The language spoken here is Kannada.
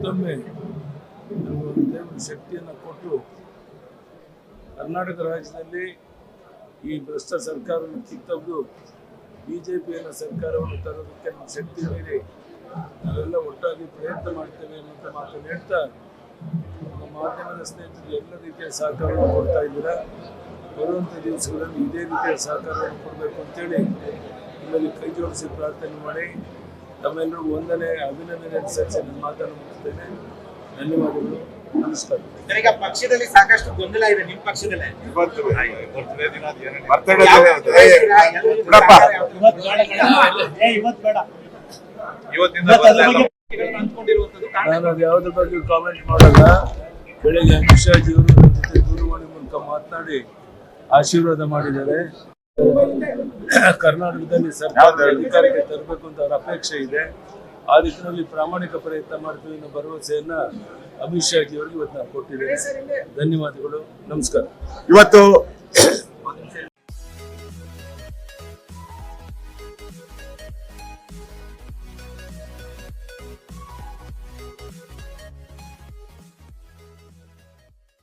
ಮತ್ತೊಮ್ಮೆ ದೇವರ ಶಕ್ತಿಯನ್ನು ಕೊಟ್ಟು ಕರ್ನಾಟಕ ರಾಜ್ಯದಲ್ಲಿ ಈ ಭ್ರಷ್ಟ ಸರ್ಕಾರವನ್ನು ಕಿತ್ತೊಗೆದು ಬಿಜೆಪಿಯನ್ನು ಸರ್ಕಾರವನ್ನು ತರೋದಕ್ಕೆ ನಮ್ಮ ಶಕ್ತಿ ಮೀರಿ ನಾವೆಲ್ಲ ಒಟ್ಟಾಗಿ ಪ್ರಯತ್ನ ಮಾಡ್ತೇವೆ ಅನ್ನೋ ಮಾತನ್ನು ಹೇಳ್ತಾ ನಮ್ಮ ಮಾಧ್ಯಮದ ಸ್ನೇಹಿತರು ಎಲ್ಲ ರೀತಿಯ ಸಹಕಾರವನ್ನು ಕೊಡ್ತಾ ಇದ್ದೀರಾ. ಬರುವಂಥ ದಿವಸಗಳಲ್ಲಿ ಇದೇ ರೀತಿಯ ಸಹಕಾರವನ್ನು ಕೊಡಬೇಕು ಅಂತೇಳಿ ನಿಮ್ಮಲ್ಲಿ ಕೈ ಜೋಡಿಸಿ ಪ್ರಾರ್ಥನೆ ಮಾಡಿ ತಮ್ಮೆಲ್ಲರಿಗೂ ವಂದನೆ ಅಭಿನಂದನೆ ಸಲ್ಲಿಸಿ ನನ್ನ ಮಾತನ್ನು ಮುಗಿಸ್ತೇನೆ. ಧನ್ಯವಾದಗಳು. ನಮಸ್ಕಾರ. ಈಗ ಪಕ್ಷದಲ್ಲಿ ಸಾಕಷ್ಟು ಗೊಂದಲ ಇದೆ. ನಿಮ್ಮ ಪಕ್ಷದಲ್ಲೇ ನಾನು ಅದು ಯಾವುದ್ರ ಬಗ್ಗೆ ಕಾಮೆಂಟ್ ಮಾಡಲ್ಲ. ಬೆಳಗ್ಗೆ ಅಮಿತ್ ಶಾಜಿ ಅವರು ನನ್ನ ಜೊತೆ ದೂರವಾಣಿ ಮೂಲಕ ಮಾತನಾಡಿ ಆಶೀರ್ವಾದ ಮಾಡಿದ್ದಾರೆ. ಕರ್ನಾಟಕದಲ್ಲಿ ಸರ್ಕಾರ ಅಧಿಕಾರಕ್ಕೆ ತರಬೇಕು ಅಂತ ಅವರ ಅಪೇಕ್ಷೆ ಇದೆ. ಆ ನಿಟ್ಟಿನಲ್ಲಿ ಪ್ರಾಮಾಣಿಕ ಪ್ರಯತ್ನ ಮಾಡ್ತೀವಿ ಅನ್ನೋ ಭರವಸೆಯನ್ನ ಅಮಿತ್ ಶಾಜಿ ಅವರಿಗೆ ಇವತ್ತು ನಾನು ಕೊಟ್ಟಿದ್ದೇನೆ. ಧನ್ಯವಾದಗಳು. ನಮಸ್ಕಾರ. ಇವತ್ತು